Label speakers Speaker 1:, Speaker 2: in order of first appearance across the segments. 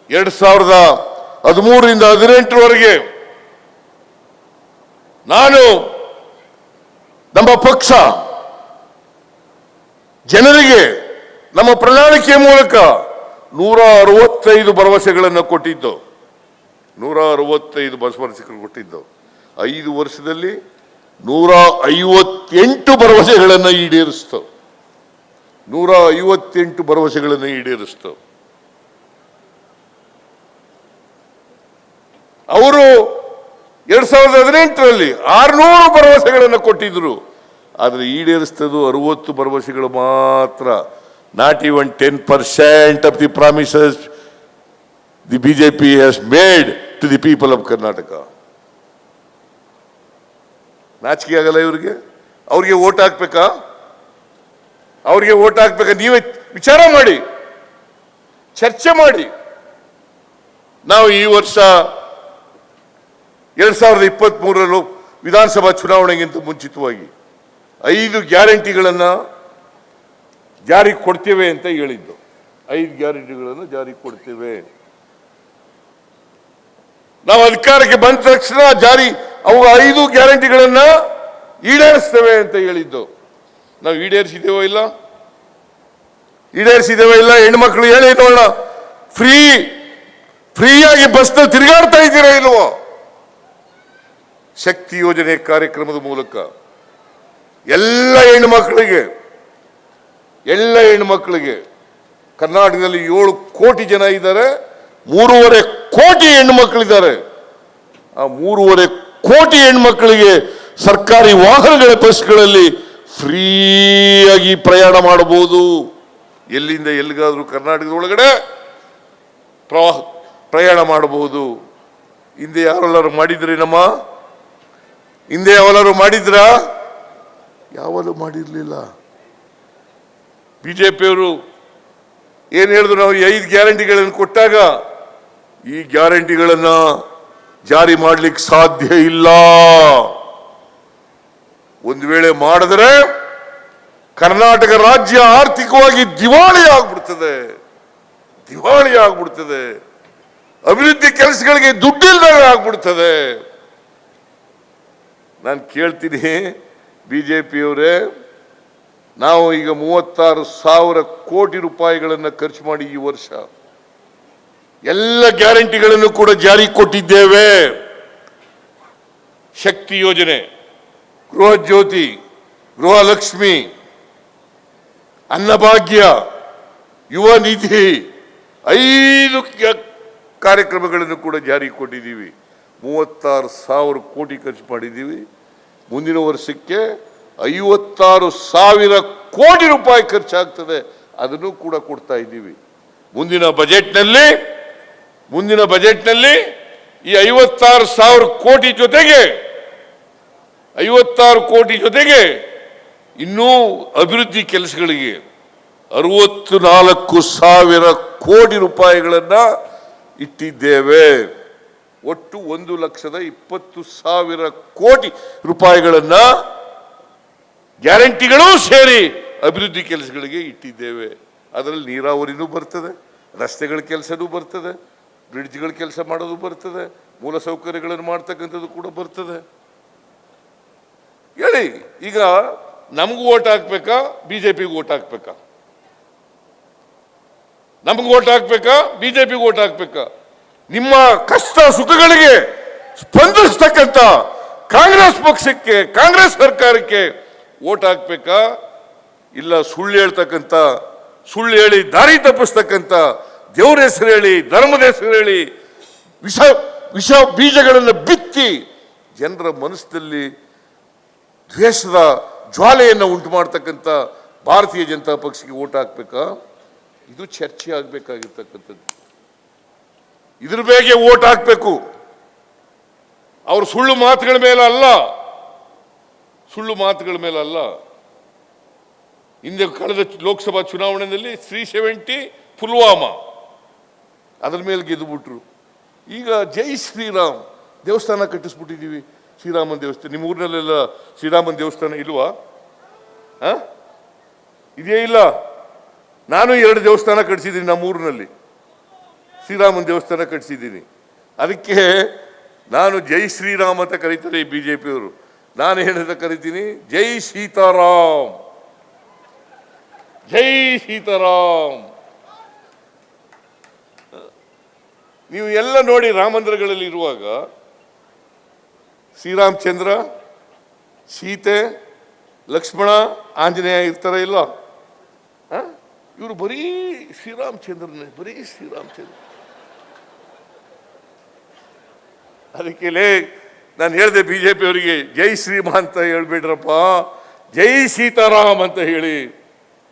Speaker 1: 2013ರಿಂದ 2018ರವರೆಗೆ ನಾನು ನಮ್ಮ ಪಕ್ಷ ಜನರಿಗೆ ನಮ್ಮ ಪ್ರಣಾಳಿಕೆಯ ಮೂಲಕ 165 ಭರವಸೆಗಳನ್ನು ಕೊಟ್ಟಿದ್ದು. 165 ಭರವಸೆಗಳನ್ನು ಕೊಟ್ಟಿದ್ದು. 5 ವರ್ಷದಲ್ಲಿ 158 ಭರವಸೆಗಳನ್ನು ಈಡೇರಿಸ್ತು. 158 ಭರವಸೆಗಳನ್ನು ಈಡೇರಿಸ್ತು. ಅವರು 2018ರಲ್ಲಿ 600 ಭರವಸೆಗಳನ್ನು ಕೊಟ್ಟಿದ್ರು. ಆದರೆ ಈಡೇರಿಸ್ತದ್ದು 60 ಭರವಸೆಗಳು ಮಾತ್ರ. Not even 10% of the promises the BJP has made to the people of Karnataka. ನಾಚಿಕೆ ಆಗಲ್ಲ ಇವರಿಗೆ? ಅವ್ರಿಗೆ ಓಟ್ ಹಾಕ್ಬೇಕಾ? ಅವ್ರಿಗೆ ಓಟ್ ಹಾಕ್ಬೇಕಾ? ನೀವೇ ವಿಚಾರ ಮಾಡಿ, ಚರ್ಚೆ ಮಾಡಿ. ನಾವು ಈ ವರ್ಷ 2023 ವಿಧಾನಸಭಾ ಚುನಾವಣೆಗಿಂತ ಮುಂಚಿತವಾಗಿ 5 ಗ್ಯಾರಂಟಿಗಳನ್ನು ಜಾರಿಗೆ ಕೊಡ್ತೇವೆ ಅಂತ ಹೇಳಿದ್ದು. 5 ಗ್ಯಾರಂಟಿಗಳನ್ನು ಜಾರಿಗೆ ಕೊಡ್ತೇವೆ. ನಾವು ಅಧಿಕಾರಕ್ಕೆ ಬಂದ ತಕ್ಷಣ ಅವು 5 ಗ್ಯಾರಂಟಿಗಳನ್ನ ಈಡೇರಿಸ್ತೇವೆ ಅಂತ ಹೇಳಿದ್ದು. ನಾವು ಈಡೇರಿಸಿದ್ದೇವೋ ಇಲ್ಲ? ಹೆಣ್ಮಕ್ಳು ಹೇಳಿ ನೋಡೋಣ. ಫ್ರೀಯಾಗಿ ಬಸ್ನಲ್ಲಿ ತಿರುಗಾಡ್ತಾ ಇದ್ದೀರಾ ಇಲ್ವೋ? ಶಕ್ತಿ ಯೋಜನೆ ಕಾರ್ಯಕ್ರಮದ ಮೂಲಕ ಎಲ್ಲ ಹೆಣ್ಣುಮಕ್ಕಳಿಗೆ ಕರ್ನಾಟಕದಲ್ಲಿ 7 ಕೋಟಿ ಜನ ಇದ್ದಾರೆ. 3.5 ಕೋಟಿ ಹೆಣ್ಣುಮಕ್ಕಳಿದ್ದಾರೆ. ಆ 3.5 ಕೋಟಿ ಹೆಣ್ಮಕ್ಕಳಿಗೆ ಸರ್ಕಾರಿ ವಾಹನಗಳ ಬಸ್ಗಳಲ್ಲಿ ಫ್ರೀಯಾಗಿ ಪ್ರಯಾಣ ಮಾಡಬಹುದು. ಎಲ್ಲಿಂದ ಎಲ್ಲಿಗಾದ್ರೂ ಕರ್ನಾಟಕದ ಒಳಗಡೆ ಪ್ರಯಾಣ ಮಾಡಬಹುದು. ಹಿಂದೆ ಯಾರೆಲ್ಲರೂ ಮಾಡಿದ್ರಿ? ಹಿಂದೆ ಯಾವೆಲ್ಲರೂ ಮಾಡಿದ್ರ? ಯಾವಲ್ಲೂ ಮಾಡಿರ್ಲಿಲ್ಲ. ಬಿಜೆಪಿಯವರು ಏನ್ ಹೇಳಿದ್ರು? ನಾವು 5 ಗ್ಯಾರಂಟಿಗಳನ್ನು ಕೊಟ್ಟಾಗ ಈ ಗ್ಯಾರಂಟಿಗಳನ್ನ ಜಾರಿ ಮಾಡ್ಲಿಕ್ಕೆ ಸಾಧ್ಯ ಇಲ್ಲ. ಒಂದು ವೇಳೆ ಮಾಡಿದ್ರೆ ಕರ್ನಾಟಕ ರಾಜ್ಯ ಆರ್ಥಿಕವಾಗಿ ದಿವಾಳಿ ಆಗ್ಬಿಡ್ತದೆ. ಅಭಿವೃದ್ಧಿ ಕೆಲಸಗಳಿಗೆ ದುಡ್ಡಿಲ್ಲದಾಗ ಆಗ್ಬಿಡ್ತದೆ. ನಾನು ಕೇಳ್ತೀನಿ ಬಿಜೆಪಿಯವರೇ, ನಾವು ಈಗ 36,000 ಕೋಟಿ ರೂಪಾಯಿಗಳನ್ನು ಖರ್ಚು ಮಾಡಿ ಈ ವರ್ಷ ಎಲ್ಲ ಗ್ಯಾರಂಟಿಗಳನ್ನು ಕೂಡ ಜಾರಿ ಕೊಟ್ಟಿದ್ದೇವೆ. ಶಕ್ತಿ ಯೋಜನೆ, ಗೃಹ ಜ್ಯೋತಿ, ಗೃಹಲಕ್ಷ್ಮಿ, ಅನ್ನಭಾಗ್ಯ, ಯುವ ನಿಧಿ 5 ಕಾರ್ಯಕ್ರಮಗಳನ್ನು ಕೂಡ ಜಾರಿ ಕೊಟ್ಟಿದ್ದೀವಿ. 36,000 ಕೋಟಿ ಖರ್ಚು ಮಾಡಿದ್ದೀವಿ. ಮುಂದಿನ ವರ್ಷಕ್ಕೆ 56,000 ಕೋಟಿ ರೂಪಾಯಿ ಖರ್ಚಾಗ್ತದೆ. ಅದನ್ನು ಕೂಡ ಕೊಡ್ತಾ ಇದ್ದೀವಿ. ಮುಂದಿನ ಬಜೆಟ್ನಲ್ಲಿ ಈ 56,000 ಕೋಟಿ ಜೊತೆಗೆ ಇನ್ನೂ ಅಭಿವೃದ್ಧಿ ಕೆಲಸಗಳಿಗೆ 64,000 ಕೋಟಿ ರೂಪಾಯಿಗಳನ್ನ ಇಟ್ಟಿದ್ದೇವೆ. ಒಟ್ಟು 1,20,000 ಕೋಟಿ ರೂಪಾಯಿಗಳನ್ನ ಗ್ಯಾರಂಟಿಗಳೂ ಸೇರಿ ಅಭಿವೃದ್ಧಿ ಕೆಲಸಗಳಿಗೆ ಇಟ್ಟಿದ್ದೇವೆ. ಅದರಲ್ಲಿ ನೀರಾವರಿನೂ ಬರ್ತದೆ, ರಸ್ತೆಗಳ ಕೆಲಸನೂ ಬರ್ತದೆ, ಬ್ರಿಡ್ಜ್ಗಳ ಕೆಲಸ ಮಾಡೋದು ಬರ್ತದೆ, ಮೂಲಸೌಕರ್ಯಗಳನ್ನು ಮಾಡ್ತಕ್ಕಂಥದ್ದು ಕೂಡ ಬರ್ತದೆ. ಹೇಳಿ, ಈಗ ನಮಗೂ ಓಟ್ ಹಾಕ್ಬೇಕಾ? ಬಿಜೆಪಿಗೆ ಓಟ್ ಹಾಕ್ಬೇಕಾ? ನಮಗೂ ಓಟ್ ಹಾಕ್ಬೇಕಾ? ಬಿಜೆಪಿಗೆ ಓಟ್ ಹಾಕ್ಬೇಕಾ? ನಿಮ್ಮ ಕಷ್ಟ ಸುಖಗಳಿಗೆ ಸ್ಪಂದಿಸ್ತಕ್ಕಂಥ ಕಾಂಗ್ರೆಸ್ ಪಕ್ಷಕ್ಕೆ, ಕಾಂಗ್ರೆಸ್ ಸರ್ಕಾರಕ್ಕೆ ಓಟ್ ಹಾಕ್ಬೇಕಾ? ಇಲ್ಲ ಸುಳ್ಳು ಹೇಳಿ ದಾರಿ ತಪ್ಪಿಸ್ತಕ್ಕಂಥ, ದೇವರ ಹೆಸರು ಹೇಳಿ, ಧರ್ಮದ ಹೆಸರು ಹೇಳಿ ವಿಷ ಬೀಜಗಳನ್ನು ಬಿತ್ತಿ ಜನರ ಮನಸ್ಸಿನಲ್ಲಿ ದ್ವೇಷದ ಜ್ವಾಲೆಯನ್ನು ಉಂಟು ಮಾಡ್ತಕ್ಕಂಥ ಭಾರತೀಯ ಜನತಾ ಪಕ್ಷಕ್ಕೆ ಓಟ್ ಹಾಕ್ಬೇಕಾ? ಇದು ಚರ್ಚೆ ಆಗಬೇಕಾಗಿರ್ತಕ್ಕಂಥದ್ದು. ಇದ್ರ ಬಗ್ಗೆ ಓಟ್ ಹಾಕ್ಬೇಕು. ಅವರು ಸುಳ್ಳು ಮಾತುಗಳ ಮೇಲೆ ಅಲ್ಲ. ಹಿಂದೆ ಕಳೆದ ಲೋಕಸಭಾ ಚುನಾವಣೆಯಲ್ಲಿ 370 ಪುಲ್ವಾಮಾ ಅದರ ಮೇಲೆ ಗೆದ್ದುಬಿಟ್ರು. ಈಗ ಜೈ ಶ್ರೀರಾಮ್ ದೇವಸ್ಥಾನ ಕಟ್ಟಿಸ್ಬಿಟ್ಟಿದ್ದೀವಿ. ಶ್ರೀರಾಮನ್ ದೇವಸ್ಥಾನ ನಿಮ್ಮ ಊರಿನಲ್ಲೆಲ್ಲ ಶ್ರೀರಾಮನ್ ದೇವಸ್ಥಾನ ಇಲ್ವಾ? ಇದೆಯೇ ಇಲ್ಲ? ನಾನು 2 ದೇವಸ್ಥಾನ ಕಟ್ಟಿಸಿದ್ದೀನಿ ನಮ್ಮ ಊರಿನಲ್ಲಿ. ಶ್ರೀರಾಮನ ದೇವಸ್ಥಾನ ಕಟ್ಟಿಸಿದ್ದೀನಿ. ಅದಕ್ಕೆ ನಾನು ಜೈ ಶ್ರೀರಾಮ್ ಅಂತ ಕರೀತಾರೆ ಈ ಬಿಜೆಪಿಯವರು. ನಾನು ಏನಂತ ಕರಿತೀನಿ, ಜೈ ಸೀತಾರಾಮ್, ಜೈ ಸೀತಾರಾಮ್. ನೀವು ಎಲ್ಲ ನೋಡಿ, ರಾಮ ಮಂದಿರಗಳಲ್ಲಿ ಇರುವಾಗ ಶ್ರೀರಾಮಚಂದ್ರ, ಸೀತೆ, ಲಕ್ಷ್ಮಣ, ಆಂಜನೇಯ ಇರ್ತಾರ ಇಲ್ಲ? ಇವರು ಬರೀ ಶ್ರೀರಾಮಚಂದ್ರನೇ, ಬರೀ ಶ್ರೀರಾಮಚಂದ್ರ. ಅದಕ್ಕೆ ನಾನು ಹೇಳಿದೆ ಬಿಜೆಪಿ ಅವರಿಗೆ, ಜೈ ಶ್ರೀಮ ಅಂತ ಹೇಳ್ಬೇಡ್ರಪ್ಪ, ಜೈ ಸೀತಾರಾಮ್ ಅಂತ ಹೇಳಿ,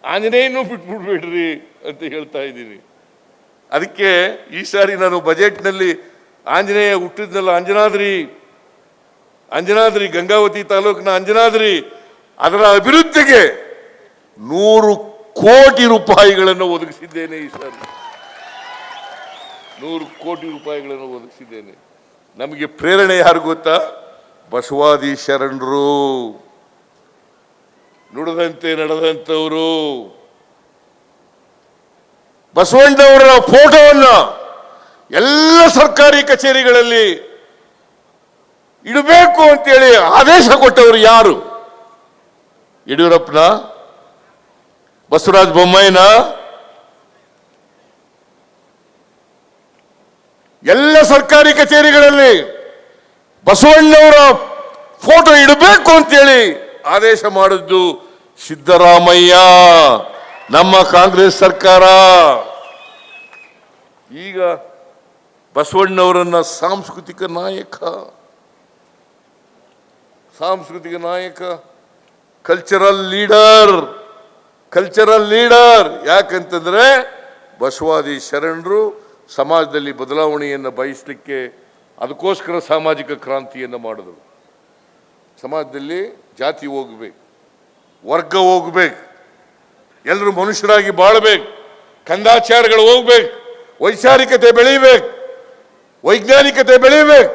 Speaker 1: ಆಂಜನೇಯನೂ ಬಿಟ್ಬಿಡ್ಬೇಡ್ರಿ ಅಂತ ಹೇಳ್ತಾ ಇದ್ದೀನಿ. ಅದಕ್ಕೆ ಈ ಸಾರಿ ನಾನು ಬಜೆಟ್ನಲ್ಲಿ ಆಂಜನೇಯ ಹುಟ್ಟಿದ್ನಲ್ಲ, ಅಂಜನಾದ್ರಿ ಗಂಗಾವತಿ ತಾಲೂಕಿನ ಅಂಜನಾದ್ರಿ, ಅದರ ಅಭಿವೃದ್ಧಿಗೆ 100 ಕೋಟಿ ರೂಪಾಯಿಗಳನ್ನು ಒದಗಿಸಿದ್ದೇನೆ. ಈ ಸಾರಿ 100 ಕೋಟಿ ರೂಪಾಯಿಗಳನ್ನು ಒದಗಿಸಿದ್ದೇನೆ. ನಮಗೆ ಪ್ರೇರಣೆ ಯಾರು ಗೊತ್ತಾ? ಬಸವಾದಿ ಶರಣರು, ನುಡಿದಂತೆ ನಡೆದಂಥವರು. ಬಸವಣ್ಣವರ ಫೋಟೋವನ್ನ ಎಲ್ಲ ಸರ್ಕಾರಿ ಕಚೇರಿಗಳಲ್ಲಿ ಇಡಬೇಕು ಅಂತೇಳಿ ಆದೇಶ ಕೊಟ್ಟವರು ಯಾರು? ಯಡಿಯೂರಪ್ಪನ, ಬಸವರಾಜ ಬೊಮ್ಮಾಯಿನ? ಎಲ್ಲ ಸರ್ಕಾರಿ ಕಚೇರಿಗಳಲ್ಲಿ ಬಸವಣ್ಣವರ ಫೋಟೋ ಇಡಬೇಕು ಅಂತೇಳಿ ಆದೇಶ ಮಾಡಿದ್ದು ಸಿದ್ದರಾಮಯ್ಯ, ನಮ್ಮ ಕಾಂಗ್ರೆಸ್ ಸರ್ಕಾರ. ಈಗ ಬಸವಣ್ಣವರನ್ನ ಸಾಂಸ್ಕೃತಿಕ ನಾಯಕ, ಕಲ್ಚರಲ್ ಲೀಡರ್. ಯಾಕಂತಂದ್ರೆ ಬಸವಾದಿ ಶರಣರು ಸಮಾಜದಲ್ಲಿ ಬದಲಾವಣೆಯನ್ನು ಬಯಸಲಿಕ್ಕೆ ಅದಕ್ಕೋಸ್ಕರ ಸಾಮಾಜಿಕ ಕ್ರಾಂತಿಯನ್ನು ಮಾಡಿದರು. ಸಮಾಜದಲ್ಲಿ ಜಾತಿ ಹೋಗ್ಬೇಕು, ವರ್ಗ ಹೋಗ್ಬೇಕು, ಎಲ್ಲರೂ ಮನುಷ್ಯರಾಗಿ ಬಾಳಬೇಕು, ಕಂದಾಚಾರಗಳು ಹೋಗ್ಬೇಕು, ವೈಚಾರಿಕತೆ ಬೆಳೀಬೇಕು, ವೈಜ್ಞಾನಿಕತೆ ಬೆಳೀಬೇಕು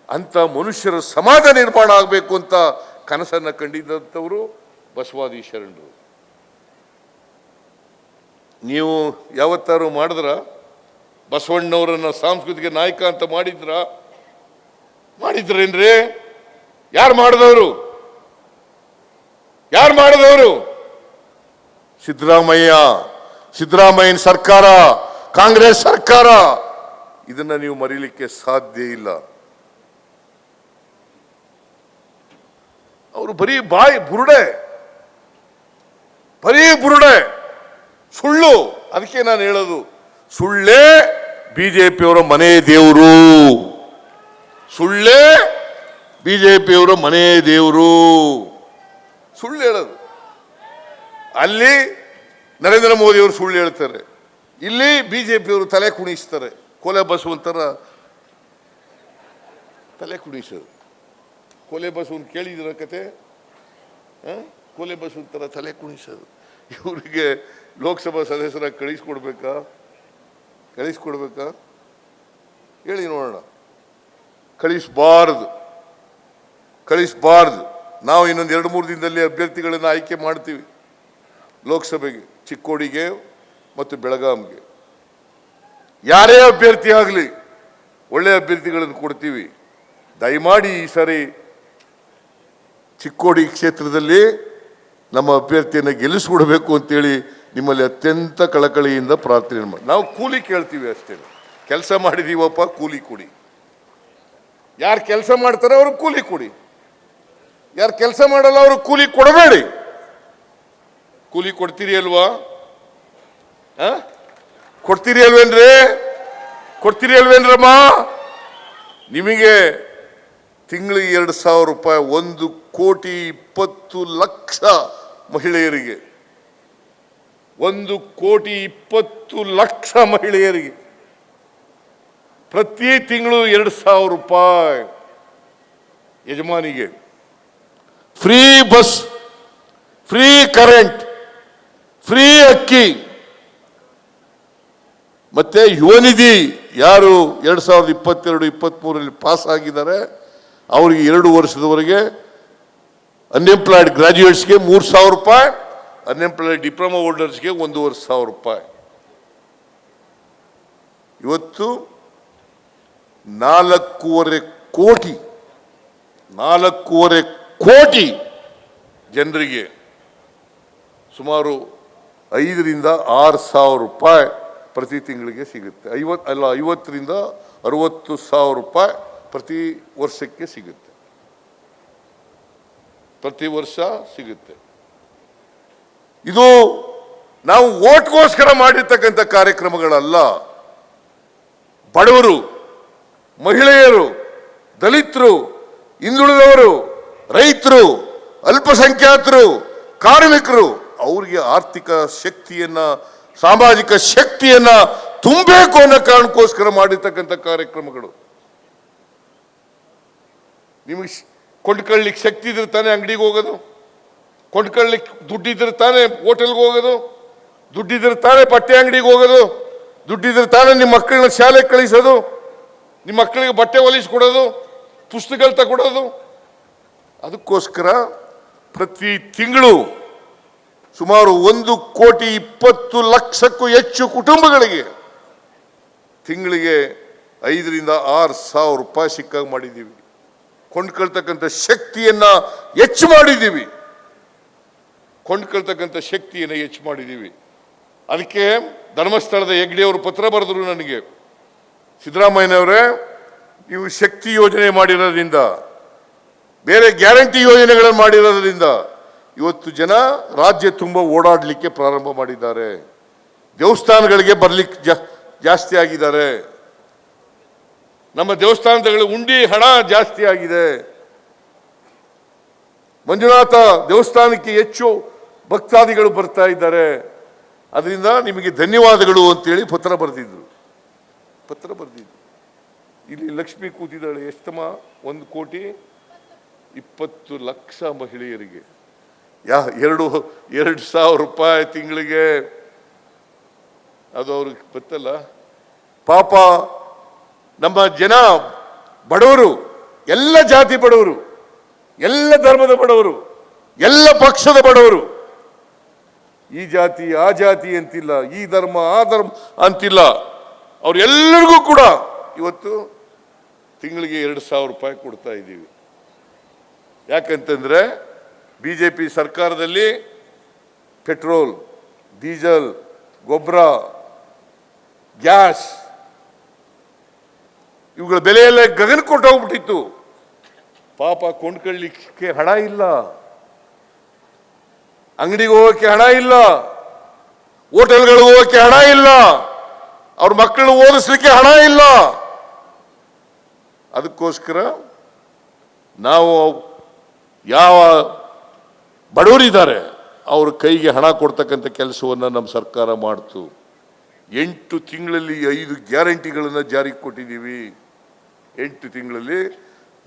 Speaker 1: ಅಂತ ಮನುಷ್ಯರ ಸಮಾಜ ನಿರ್ಮಾಣ ಆಗಬೇಕು ಅಂತ ಕನಸನ್ನು ಕಂಡಿದ್ದಂಥವರು ಬಸವಾದಿ ಶರಣರು. ನೀವು ಯಾವತ್ತಾರು ಮಾಡಿದ್ರ? ಬಸವಣ್ಣವರನ್ನ ಸಾಂಸ್ಕೃತಿಕ ನಾಯಕ ಅಂತ ಮಾಡಿದ್ರೇನ್ರಿ? ಯಾರು ಮಾಡಿದವರು? ಸಿದ್ದರಾಮಯ್ಯನ ಸರ್ಕಾರ, ಕಾಂಗ್ರೆಸ್ ಸರ್ಕಾರ. ಇದನ್ನ ನೀವು ಮರೀಲಿಕ್ಕೆ ಸಾಧ್ಯ ಇಲ್ಲ. ಅವರು ಬರೀ ಬುರುಡೆ, ಸುಳ್ಳು. ಅದಕ್ಕೆ ನಾನು ಹೇಳೋದು, ಸುಳ್ಳೇ ಬಿಜೆಪಿಯವರ ಮನೆ ದೇವರು, ಸುಳ್ಳು ಹೇಳೋದು. ಅಲ್ಲಿ ನರೇಂದ್ರ ಮೋದಿ ಅವರು ಸುಳ್ಳು ಹೇಳ್ತಾರೆ, ಇಲ್ಲಿ ಬಿಜೆಪಿಯವರು ತಲೆ ಕುಣಿಸ್ತಾರೆ. ಕೊಲೆ ಬಸವಂತರ ತಲೆ ಕುಣಿಸೋದು. ಕೊಲೆ ಬಸವನ್ ಕೇಳಿದ್ರ ಕತೆ? ಕೊಲೆ ಬಸವಂತರ ತಲೆ ಕುಣಿಸೋದು. ಇವರಿಗೆ ಲೋಕಸಭಾ ಸದಸ್ಯರ ಕಳಿಸ್ಕೊಡ್ಬೇಕಾ? ಹೇಳಿ ನೋಡೋಣ. ಕಳಿಸಬಾರ್ದು. ನಾವು ಇನ್ನೊಂದು 2-3 ದಿನದಲ್ಲಿ ಅಭ್ಯರ್ಥಿಗಳನ್ನು ಆಯ್ಕೆ ಮಾಡ್ತೀವಿ ಲೋಕಸಭೆಗೆ, ಚಿಕ್ಕೋಡಿಗೆ ಮತ್ತು ಬೆಳಗಾಂಗೆ. ಯಾರೇ ಅಭ್ಯರ್ಥಿ ಆಗಲಿ ಒಳ್ಳೆಯ ಅಭ್ಯರ್ಥಿಗಳನ್ನು ಕೊಡ್ತೀವಿ. ದಯಮಾಡಿ ಈ ಸಾರಿ ಚಿಕ್ಕೋಡಿ ಕ್ಷೇತ್ರದಲ್ಲಿ ನಮ್ಮ ಅಭ್ಯರ್ಥಿಯನ್ನು ಗೆಲ್ಲಿಸ್ಕೊಡ್ಬೇಕು ಅಂತೇಳಿ ನಿಮ್ಮಲ್ಲಿ ಅತ್ಯಂತ ಕಳಕಳಿಯಿಂದ ಪ್ರಾರ್ಥನೆ ಮಾಡಿ. ನಾವು ಕೂಲಿ ಕೇಳ್ತೀವಿ ಅಷ್ಟೇ. ಕೆಲಸ ಮಾಡಿದೀವಪ್ಪ, ಕೂಲಿ ಕೊಡಿ. ಯಾರು ಕೆಲಸ ಮಾಡ್ತಾರೆ ಅವ್ರಿಗೆ ಕೂಲಿ ಕೊಡಿ, ಯಾರು ಕೆಲಸ ಮಾಡಲ್ಲ ಅವ್ರಿಗೆ ಕೂಲಿ ಕೊಡಬೇಡಿ. ಕೂಲಿ ಕೊಡ್ತೀರಿ ಅಲ್ವಾ? ಕೊಡ್ತೀರಿ ಅಲ್ವೇನ್ರಮ್ಮ? ನಿಮಗೆ ತಿಂಗಳಿಗೆ 2,000 ರೂಪಾಯಿ, 1,20,00,000 ಮಹಿಳೆಯರಿಗೆ, 1,20,00,000 ಮಹಿಳೆಯರಿಗೆ ಪ್ರತಿ ತಿಂಗಳು 2,000 ರೂಪಾಯಿ. ಯಜಮಾನಿಗೆ free bus, free current, free ಅಕ್ಕಿ. ಮತ್ತೆ ಯುವ ನಿಧಿ ಯಾರು 2022-23 ಪಾಸ್ ಆಗಿದ್ದಾರೆ ಅವರಿಗೆ 2 ವರ್ಷದವರೆಗೆ, ಅನ್ಎಂಪ್ಲಾಯ್ಡ್ ಗ್ರಾಜ್ಯುಯೇಟ್ಸ್ಗೆ 3,000 ರೂಪಾಯಿ, ಅನ್ಎಂಪ್ಲಾಯ್ಡ್ ಡಿಪ್ಲೊಮಾ ಹೋಲ್ಡರ್ಸ್ಗೆ 1,500 ರೂಪಾಯಿ. ಇವತ್ತು 4.25 ಕೋಟಿ ಜನರಿಗೆ ಸುಮಾರು 5,000 to 6,000 ರೂಪಾಯಿ ಪ್ರತಿ ತಿಂಗಳಿಗೆ ಸಿಗುತ್ತೆ. 50,000 to 60,000 ರೂಪಾಯಿ ಪ್ರತಿ ವರ್ಷಕ್ಕೆ ಸಿಗುತ್ತೆ. ಪ್ರತಿ ವರ್ಷ ಸಿಗುತ್ತೆ. ಇದು ನಾವು ಓಟ್ಗೋಸ್ಕರ ಮಾಡಿರ್ತಕ್ಕಂಥ ಕಾರ್ಯಕ್ರಮಗಳಲ್ಲ. ಬಡವರು, ಮಹಿಳೆಯರು, ದಲಿತರು, ಹಿಂದುಳಿದವರು, ರೈತರು, ಅಲ್ಪಸಂಖ್ಯಾತರು, ಕಾರ್ಮಿಕರು ಅವರಿಗೆ ಆರ್ಥಿಕ ಶಕ್ತಿಯನ್ನ, ಸಾಮಾಜಿಕ ಶಕ್ತಿಯನ್ನ ತುಂಬಬೇಕು ಅನ್ನೋ ಕಾರಣಕ್ಕೋಸ್ಕರ ಮಾಡಿರ್ತಕ್ಕಂಥ ಕಾರ್ಯಕ್ರಮಗಳು. ನಿಮಗೆ ಕೊಂಡ್ಕೊಳ್ಳಿಕ್ಕೆ ಶಕ್ತಿ ಇದ್ರೆ ತಾನೇ ಅಂಗಡಿಗೆ ಹೋಗೋದು, ಕೊಂಡ್ಕೊಳ್ಳಿಕ್ಕೆ ದುಡ್ಡಿದ್ರೆ ತಾನೇ ಹೋಟೆಲ್ಗೆ ಹೋಗೋದು, ದುಡ್ಡಿದ್ರೆ ತಾನೇ ಬಟ್ಟೆ ಅಂಗಡಿಗೆ ಹೋಗೋದು, ದುಡ್ಡಿದ್ರೆ ತಾನೇ ನಿಮ್ಮ ಮಕ್ಕಳನ್ನ ಶಾಲೆಗೆ ಕಳಿಸೋದು, ನಿಮ್ಮ ಮಕ್ಕಳಿಗೆ ಬಟ್ಟೆ ಹೊಲಿಸ್ಕೊಡೋದು, ಪುಸ್ತಕಗಳು ತಗೊಡೋದು. ಅದಕ್ಕೋಸ್ಕರ ಪ್ರತಿ ತಿಂಗಳು ಸುಮಾರು 1,20,00,000ಕ್ಕೂ ಹೆಚ್ಚು ಕುಟುಂಬಗಳಿಗೆ ತಿಂಗಳಿಗೆ 5,000 to 6,000 ರೂಪಾಯಿ ಸಿಕ್ಕಾಗ ಮಾಡಿದ್ದೀವಿ. ಕೊಂಡ್ಕೊಳ್ತಕ್ಕಂಥ ಶಕ್ತಿಯನ್ನ ಹೆಚ್ಚು ಮಾಡಿದ್ದೀವಿ. ಅದಕ್ಕೆ ಧರ್ಮಸ್ಥಳದ ಹೆಗ್ಡೆಯವರು ಪತ್ರ ಬರೆದರು ನನಗೆ, ಸಿದ್ದರಾಮಯ್ಯನವರೇ, ನೀವು ಶಕ್ತಿ ಯೋಜನೆ ಮಾಡಿರೋದ್ರಿಂದ, ಬೇರೆ ಗ್ಯಾರಂಟಿ ಯೋಜನೆಗಳನ್ನು ಮಾಡಿರೋದ್ರಿಂದ ಇವತ್ತು ಜನ ರಾಜ್ಯ ತುಂಬ ಓಡಾಡಲಿಕ್ಕೆ ಪ್ರಾರಂಭ ಮಾಡಿದ್ದಾರೆ. ದೇವಸ್ಥಾನಗಳಿಗೆ ಬರ್ಲಿಕ್ಕೆ ಜಾಸ್ತಿ ಆಗಿದ್ದಾರೆ. ನಮ್ಮ ದೇವಸ್ಥಾನಗಳ ಉಂಡಿ ಹಣ ಜಾಸ್ತಿ ಆಗಿದೆ. ಮಂಜುನಾಥ ದೇವಸ್ಥಾನಕ್ಕೆ ಹೆಚ್ಚು ಭಕ್ತಾದಿಗಳು ಬರ್ತಾ ಇದ್ದಾರೆ. ಅದರಿಂದ ನಿಮಗೆ ಧನ್ಯವಾದಗಳು ಅಂತೇಳಿ ಪತ್ರ ಬರೆದಿದ್ರು. ಇಲ್ಲಿ ಲಕ್ಷ್ಮಿ ಕೂತಿದ್ದಾಳೆ. ಎಷ್ಟಮ್ಮ? 1,20,00,000 ಮಹಿಳೆಯರಿಗೆ 2,000 ರೂಪಾಯಿ ತಿಂಗಳಿಗೆ. ಅದು ಅವ್ರಿಗೆ ಗೊತ್ತಲ್ಲ. ಪಾಪ ನಮ್ಮ ಜನ ಬಡವರು, ಎಲ್ಲ ಜಾತಿ ಬಡವರು, ಎಲ್ಲ ಧರ್ಮದ ಬಡವರು, ಎಲ್ಲ ಪಕ್ಷದ ಬಡವರು, ಈ ಜಾತಿ ಆ ಜಾತಿ ಅಂತಿಲ್ಲ, ಈ ಧರ್ಮ ಆ ಧರ್ಮ ಅಂತಿಲ್ಲ, ಅವ್ರೆಲ್ಲರಿಗೂ ಕೂಡ ಇವತ್ತು ತಿಂಗಳಿಗೆ 2,000 ರೂಪಾಯಿ ಕೊಡ್ತಾ ಇದ್ದೀವಿ. ಯಾಕಂತಂದ್ರೆ ಬಿಜೆಪಿ ಸರ್ಕಾರದಲ್ಲಿ ಪೆಟ್ರೋಲ್, ಡೀಸೆಲ್, ಗೊಬ್ಬರ, ಗ್ಯಾಸ್ ಇವುಗಳ ಬೆಲೆ ಎಲ್ಲ ಗಗನ ಕೊಟ್ಟೋಗ್ಬಿಟ್ಟಿತ್ತು. ಪಾಪ ಕೊಂಡ್ಕೊಳ್ಳಿಕ್ಕೆ ಹಣ ಇಲ್ಲ, ಅಂಗಡಿಗೆ ಹೋಗೋಕ್ಕೆ ಹಣ ಇಲ್ಲ, ಹೋಟೆಲ್ಗಳಿಗೆ ಹೋಗೋಕ್ಕೆ ಹಣ ಇಲ್ಲ, ಅವ್ರ ಮಕ್ಕಳು ಓದಿಸ್ಲಿಕ್ಕೆ ಹಣ ಇಲ್ಲ. ಅದಕ್ಕೋಸ್ಕರ ನಾವು ಯಾವ ಬಡವರಿದ್ದಾರೆ ಅವ್ರ ಕೈಗೆ ಹಣ ಕೊಡ್ತಕ್ಕಂಥ ಕೆಲಸವನ್ನು ನಮ್ಮ ಸರ್ಕಾರ ಮಾಡ್ತು. 8 ತಿಂಗಳಲ್ಲಿ 5 ಗ್ಯಾರಂಟಿಗಳನ್ನು ಜಾರಿಗೆ ಕೊಟ್ಟಿದ್ದೀವಿ. 8 ತಿಂಗಳಲ್ಲಿ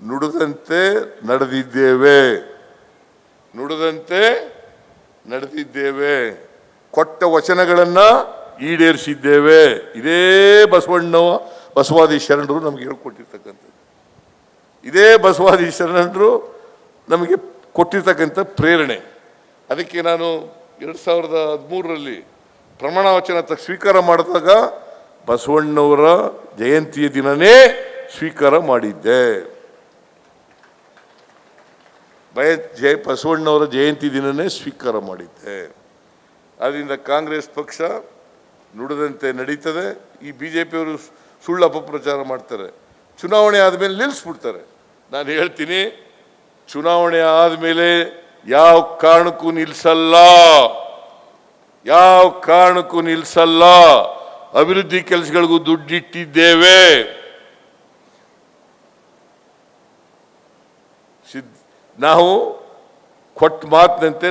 Speaker 1: ನುಡಿದಂತೆ ನಡೆದಿದ್ದೇವೆ, ಕೊಟ್ಟ ವಚನಗಳನ್ನು ಈಡೇರಿಸಿದ್ದೇವೆ. ಇದೇ ಬಸವಾದಿ ಶರಣರು ನಮಗೆ ಹೇಳ್ಕೊಟ್ಟಿರ್ತಕ್ಕಂಥದ್ದು. ಇದೇ ಬಸವಾದಿ ಶರಣರು ನಮಗೆ ಕೊಟ್ಟಿರ್ತಕ್ಕಂಥ ಪ್ರೇರಣೆ. ಅದಕ್ಕೆ ನಾನು 2013ರಲ್ಲಿ ಪ್ರಮಾಣ ವಚನ ಸ್ವೀಕಾರ ಮಾಡಿದಾಗ ಬಸವಣ್ಣವರ ಜಯಂತಿಯ ದಿನನೇ ಸ್ವೀಕಾರ ಮಾಡಿದ್ದೆ. ಬಸವಣ್ಣವರ ಜಯಂತಿ ದಿನನೇ ಸ್ವೀಕಾರ ಮಾಡಿದ್ದೆ. ಆದ್ದರಿಂದ ಕಾಂಗ್ರೆಸ್ ಪಕ್ಷ ನುಡಿದಂತೆ ನಡೀತದೆ. ಈ ಬಿಜೆಪಿಯವರು ಸುಳ್ಳು ಅಪಪ್ರಚಾರ ಮಾಡ್ತಾರೆ. ಚುನಾವಣೆ ಆದಮೇಲೆ ನಿಲ್ಲಿಸ್ಬಿಡ್ತಾರೆ. ನಾನು ಹೇಳ್ತೀನಿ, ಚುನಾವಣೆ ಆದಮೇಲೆ ಯಾವ ಕಾರಣಕ್ಕೂ ನಿಲ್ಲಿಸಲ್ಲ. ಅಭಿವೃದ್ಧಿ ಕೆಲಸಗಳಿಗೂ ದುಡ್ಡಿಟ್ಟಿದ್ದೇವೆ. ನಾವು ಕೊಟ್ಟ ಮಾತಿನಂತೆ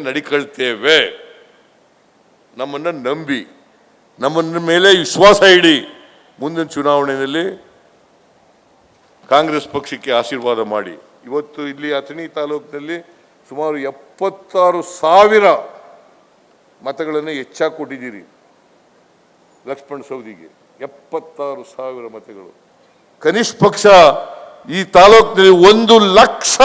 Speaker 1: ನಡ್ಕೊಳ್ತೇವೆ. ನಮ್ಮನ್ನ ನಂಬಿ, ನಮ್ಮನ್ನ ಮೇಲೆ ವಿಶ್ವಾಸ ಇಡಿ. ಮುಂದಿನ ಚುನಾವಣೆಯಲ್ಲಿ ಕಾಂಗ್ರೆಸ್ ಪಕ್ಷಕ್ಕೆ ಆಶೀರ್ವಾದ ಮಾಡಿ. ಇವತ್ತು ಇಲ್ಲಿ ಅಥಣಿ ತಾಲೂಕಿನಲ್ಲಿ ಸುಮಾರು 76,000 ಮತಗಳನ್ನು ಹೆಚ್ಚಾಗಿ ಕೊಟ್ಟಿದ್ದೀರಿ. ಲಕ್ಷ್ಮಣ್ ಸವದಿಗೆ 76,000 ಮತಗಳು. ಕನಿಷ್ಠ ಪಕ್ಷ ಈ ತಾಲೂಕಿನಲ್ಲಿ 1 ಲಕ್ಷ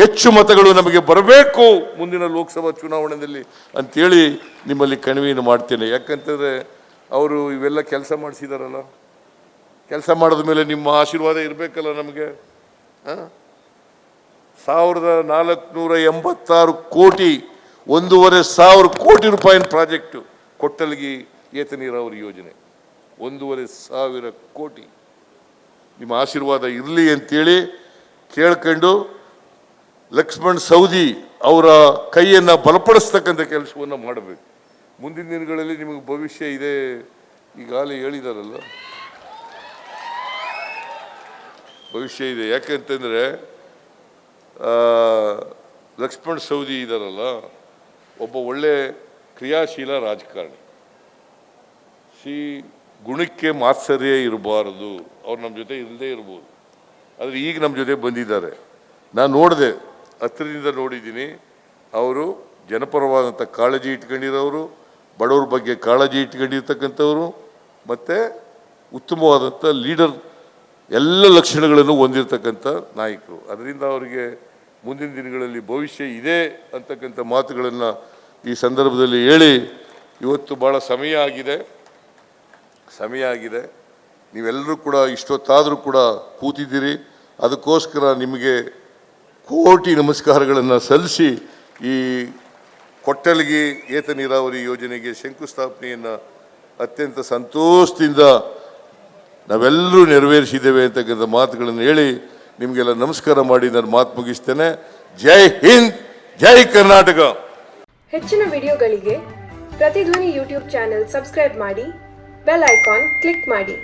Speaker 1: ಹೆಚ್ಚು ಮತಗಳು ನಮಗೆ ಬರಬೇಕು ಮುಂದಿನ ಲೋಕಸಭಾ ಚುನಾವಣೆಯಲ್ಲಿ ಅಂತೇಳಿ ನಿಮ್ಮಲ್ಲಿ ಕನವಿಯನ್ನು ಮಾಡ್ತೇನೆ. ಯಾಕಂತಂದ್ರೆ ಅವರು ಇವೆಲ್ಲ ಕೆಲಸ ಮಾಡಿಸಿದಾರಲ್ಲ, ಕೆಲಸ ಮಾಡಿದ ಮೇಲೆ ನಿಮ್ಮ ಆಶೀರ್ವಾದ ಇರಬೇಕಲ್ಲ ನಮಗೆ. 1486 ಕೋಟಿ, 1,500 ಕೋಟಿ ರೂಪಾಯಿನ ಪ್ರಾಜೆಕ್ಟು ಕೊಟ್ಟಲ್ಗಿ ಏತ ನೀರಾವರಿ ಯೋಜನೆ, 1,500 ಕೋಟಿ. ನಿಮ್ಮ ಆಶೀರ್ವಾದ ಇರಲಿ ಅಂತೇಳಿ ಕೇಳ್ಕೊಂಡು ಲಕ್ಷ್ಮಣ್ ಸವದಿ ಅವರ ಕೈಯನ್ನು ಬಲಪಡಿಸ್ತಕ್ಕಂಥ ಕೆಲಸವನ್ನು ಮಾಡಬೇಕು. ಮುಂದಿನ ದಿನಗಳಲ್ಲಿ ನಿಮಗೆ ಭವಿಷ್ಯ ಇದೆ, ಈಗಾಗಲೇ ಹೇಳಿದಾರಲ್ಲ, ಭವಿಷ್ಯ ಇದೆ. ಯಾಕೆಂತಂದರೆ ಲಕ್ಷ್ಮಣ್ ಸವದಿ ಇದ್ದಾರಲ್ಲ, ಒಬ್ಬ ಒಳ್ಳೆ ಕ್ರಿಯಾಶೀಲ ರಾಜಕಾರಣಿ. ಗುಣಕ್ಕೆ ಮಾತ್ಸರ್ಯ ಇರಬಾರದು. ಅವ್ರು ನಮ್ಮ ಜೊತೆ ಇಲ್ಲದೇ ಇರ್ಬೋದು, ಆದರೆ ಈಗ ನಮ್ಮ ಜೊತೆ ಬಂದಿದ್ದಾರೆ. ನಾನು ನೋಡಿದೆ, ಹತ್ತಿರದಿಂದ ನೋಡಿದ್ದೀನಿ. ಅವರು ಜನಪರವಾದಂಥ ಕಾಳಜಿ ಇಟ್ಕೊಂಡಿರೋರು, ಬಡವ್ರ ಬಗ್ಗೆ ಕಾಳಜಿ ಇಟ್ಕೊಂಡಿರ್ತಕ್ಕಂಥವ್ರು, ಮತ್ತು ಉತ್ತಮವಾದಂಥ ಲೀಡರ್ ಎಲ್ಲ ಲಕ್ಷಣಗಳನ್ನು ಹೊಂದಿರತಕ್ಕಂಥ ನಾಯಕರು. ಅದರಿಂದ ಅವರಿಗೆ ಮುಂದಿನ ದಿನಗಳಲ್ಲಿ ಭವಿಷ್ಯ ಇದೆ ಅಂತಕ್ಕಂಥ ಮಾತುಗಳನ್ನು ಈ ಸಂದರ್ಭದಲ್ಲಿ ಹೇಳಿ, ಇವತ್ತು ಭಾಳ ಸಮಯ ಆಗಿದೆ. ನೀವೆಲ್ಲರೂ ಕೂಡ ಇಷ್ಟೊತ್ತಾದರೂ ಕೂಡ ಕೂತಿದ್ದೀರಿ. ಅದಕ್ಕೋಸ್ಕರ ನಿಮಗೆ ಕೋಟಿ ನಮಸ್ಕಾರಗಳನ್ನು ಸಲ್ಲಿಸಿ ಈ ಕೊಟ್ಟಲ್ಗಿ ಏತ ನೀರಾವರಿ ಯೋಜನೆಗೆ ಶಂಕುಸ್ಥಾಪನೆಯನ್ನು ಅತ್ಯಂತ ಸಂತೋಷದಿಂದ ನಾವೆಲ್ಲರೂ ನೆರವೇರಿಸಿದ್ದೇವೆ ಅಂತಕ್ಕಂಥ ಮಾತುಗಳನ್ನು ಹೇಳಿ ನಿಮಗೆಲ್ಲ ನಮಸ್ಕಾರ ಮಾಡಿ ನಾನು ಮಾತು ಮುಗಿಸ್ತೇನೆ. ಜೈ ಹಿಂದ್, ಜೈ ಕರ್ನಾಟಕ.
Speaker 2: ಹೆಚ್ಚಿನ ವಿಡಿಯೋಗಳಿಗೆ ಪ್ರತಿಧ್ವನಿ ಯೂಟ್ಯೂಬ್ ಚಾನೆಲ್ ಸಬ್ಸ್ಕ್ರೈಬ್ ಮಾಡಿ, ಬೆಲ್ ಐಕಾನ್ ಕ್ಲಿಕ್ ಮಾಡಿ.